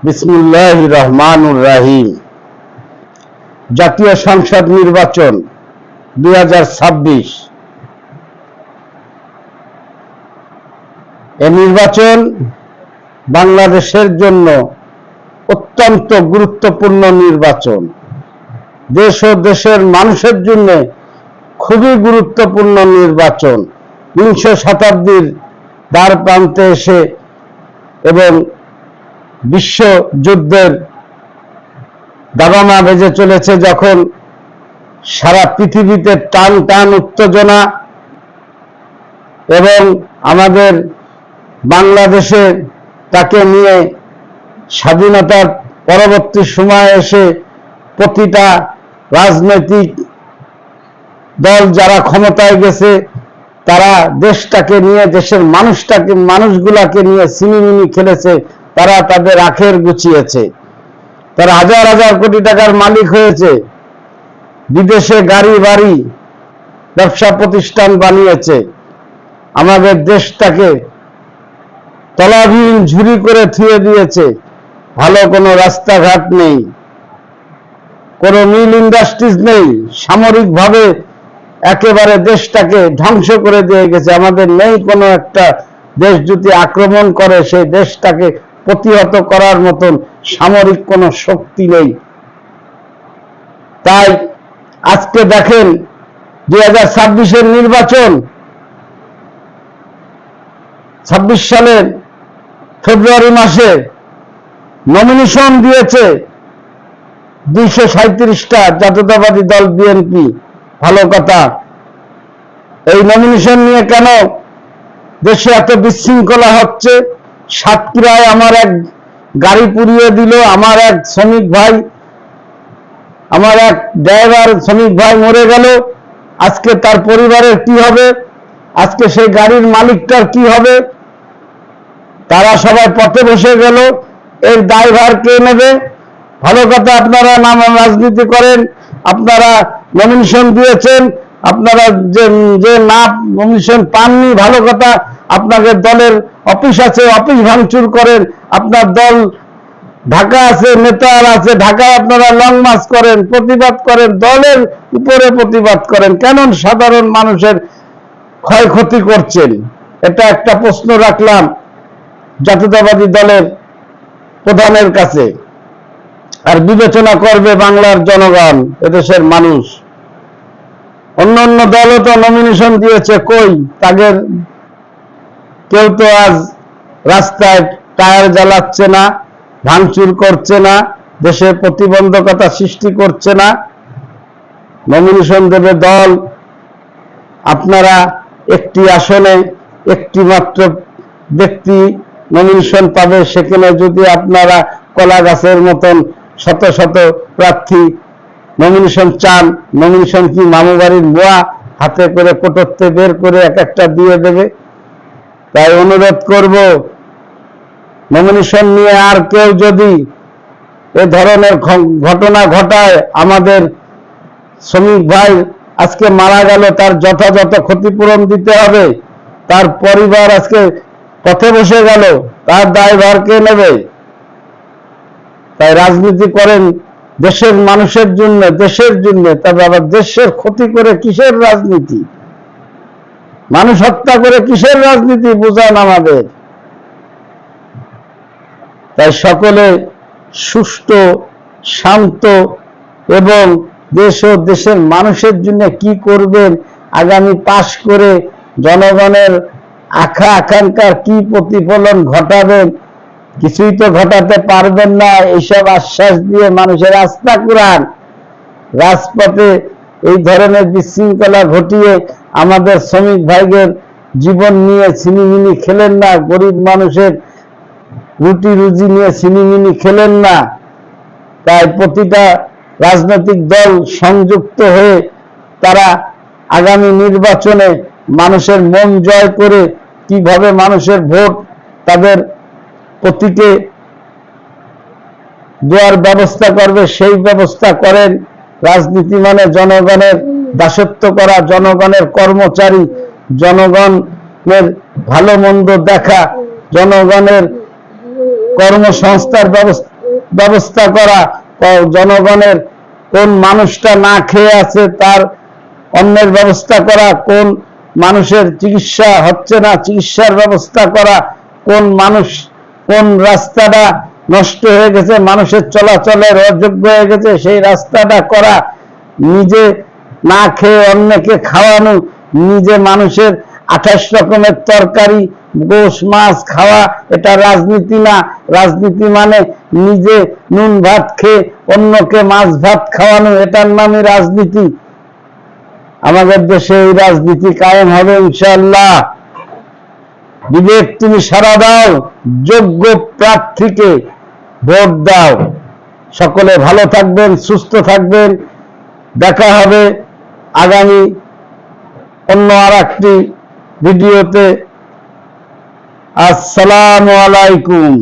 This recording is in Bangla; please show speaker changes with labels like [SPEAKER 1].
[SPEAKER 1] বিসমিল্লাহির রহমানুর রহিম। জাতীয় সংসদ নির্বাচন 2026। এই নির্বাচন বাংলাদেশের জন্য অত্যন্ত গুরুত্বপূর্ণ নির্বাচন। দেশ ও দেশের মানুষের জন্য খুবই গুরুত্বপূর্ণ নির্বাচন। বিংশ শতাব্দীর দ্বার প্রান্তে এসে এবং বিশ্বযুদ্ধের দাবামা বেজে চলেছে, যখন সারা পৃথিবীতে টান টান উত্তেজনা এবং আমাদের বাংলাদেশে তাকে নিয়ে স্বাধীনতার পরবর্তী সময়ে এসে প্রতিটা রাজনৈতিক দল যারা ক্ষমতায় গেছে তারা দেশটাকে নিয়ে, দেশের মানুষগুলাকে নিয়ে সিনেমিনি খেলেছে। তারা তাদের আখের গুছিয়েছে, তারা হাজার হাজার কোটি টাকার মালিক হয়েছে, বিদেশে গাড়ি বাড়ি ব্যবসা প্রতিষ্ঠান বানিয়েছে। আমাদের দেশটাকে তলাবিহীন ঝুরি করে থুয়ে দিয়েছে। ভালো কোনো রাস্তাঘাট নেই, কোনো মিল ইন্ডাস্ট্রিজ নেই, সামরিকভাবে একেবারে দেশটাকে ধ্বংস করে দিয়ে গেছে। আমাদের নেই কোনো একটা দেশ যদি আক্রমণ করে সেই দেশটাকে প্রতিহত করার মতন সামরিক কোনো শক্তি নেই। তাই আজকে দেখেন 2026-এর নির্বাচন, 26 সালের ফেব্রুয়ারি মাসে নমিনেশন দিয়েছে 237টা জাতীয়তাবাদী দল বিএনপি। ভালো কথা। এই নমিনেশন নিয়ে কেন দেশে এত বিশৃঙ্খলা হচ্ছে? সাতক্ষীরায় আমার এক গাড়ি পুড়িয়ে দিল, আমার এক শ্রমিক ভাই, আমার এক ড্রাইভার শ্রমিক ভাই মরে গেল। আজকে তার পরিবারের কি হবে? আজকে সেই গাড়ির মালিকটার কি হবে? তারা সবাই পথে বসে গেল। এর দায়ভার কে নেবে? ভালো কথা, আপনারা নাম রাজনীতি করেন, আপনারা নমিনেশন দিয়েছেন, আপনারা যে না নমিনেশন পাননি, ভালো কথা, আপনাদের দলের অফিস আছে, অফিস ভাঙচুর করেন। আপনার দল ঢাকা আছে, নেতারা আছে, ঢাকায় আপনারা লং মার্চ করেন, প্রতিবাদ করেন, দলের উপরে প্রতিবাদ করেন। কেন সাধারণ মানুষের ক্ষয়ক্ষতি করছেন? এটা একটা প্রশ্ন রাখলাম জাতীয়তাবাদী দলের প্রধানের কাছে। আর বিবেচনা করবে বাংলার জনগণ, এদেশের মানুষ। অন্য অন্য দলও তো নমিনেশন দিয়েছে, কই তাদের কেউ তো আজ রাস্তায় টায়ার জ্বালাচ্ছে না, ভাঙচুর করছে না, দেশে প্রতিবন্ধকতা সৃষ্টি করছে না। নমিনেশন দেবে দল। আপনারা একটি আসনে একটি মাত্র ব্যক্তি নমিনেশন পাবে, সেখানে যদি আপনারা কলা গাছের মতন শত শত প্রার্থী নমিনেশন চান, নমিনেশন কি মামু বাড়ির বুয়া হাতে করে কোটরতে বের করে এক একটা দিয়ে দেবে? তাই অনুরোধ করব, নমিনেশন নিয়ে আর কেউ যদি এ ধরনের ঘটনা ঘটায়, আমাদের শ্রমিক ভাই আজকে মারা গেল, তার যথাযথ ক্ষতিপূরণ দিতে হবে। তার পরিবার আজকে পথে বসে গেল, তার দায়ভার কে নেবে? তাই রাজনীতি করেন দেশের মানুষের জন্য, দেশের জন্য। তবে আবার দেশের ক্ষতি করে কিসের রাজনীতি? মানুষ হত্যা করে কিসের রাজনীতি বুঝান আমাদের। তাই সকলে সুষ্ঠু, শান্ত এবং দেশ ও দেশের মানুষের জন্য কি করবেন, আগামী পাশ করে জনগণের আকাঙ্ক্ষার কি প্রতিফলন ঘটাবেন, কিছুই তো ঘটাতে পারবেন না। এইসব আশ্বাস দিয়ে মানুষের আস্থা কুড়ান, রাজপথে এই ধরনের বিশৃঙ্খলা ঘটিয়ে আমাদের শ্রমিক ভাইদের জীবন নিয়ে ছিনিমিনি খেলেন না, গরিব মানুষের রুটি রুজি নিয়ে ছিনিমিনি খেলেন না। তাই প্রতিটা রাজনৈতিক দল সংযুক্ত হয়ে তারা আগামী নির্বাচনে মানুষের মন জয় করে কিভাবে মানুষের ভোট তাদের প্রতীকে দেওয়ার ব্যবস্থা করবে, সেই ব্যবস্থা করেন। রাজনীতি মানে জনগণের দাসত্ব করা, জনগণের কর্মচারী, জনগণের ভালো মন্দ দেখা, জনগণের কর্মসংস্থার ব্যবস্থা করা, জনগণের কোন মানুষটা না খেয়ে আছে তার অন্যের ব্যবস্থা করা, কোন মানুষের চিকিৎসা হচ্ছে না চিকিৎসার ব্যবস্থা করা, কোন মানুষ কোন রাস্তাটা নষ্ট হয়ে গেছে মানুষের চলাচলের অযোগ্য হয়ে গেছে সেই রাস্তাটা করা, নিজে না খেয়ে অন্যকে খাওয়ানো, নিজে মানুষের 28 রকমের তরকারি গোশ মাছ খাওয়া, এটা রাজনীতি না। রাজনীতি মানে নিজে নুন ভাত খেয়ে অন্যকে মাছ ভাত খাওয়ানো, এটার নামই রাজনীতি। আমাদের দেশে এই রাজনীতি কায়েম হবে ইনশাআল্লাহ। বিবেক তুমি সাড়া দাও, যোগ্য প্রার্থীকে ভোট দাও। সকলে ভালো থাকবেন, সুস্থ থাকবেন। দেখা হবে আগামী অন্য আরেকটি ভিডিওতে। আসসালামু আলাইকুম।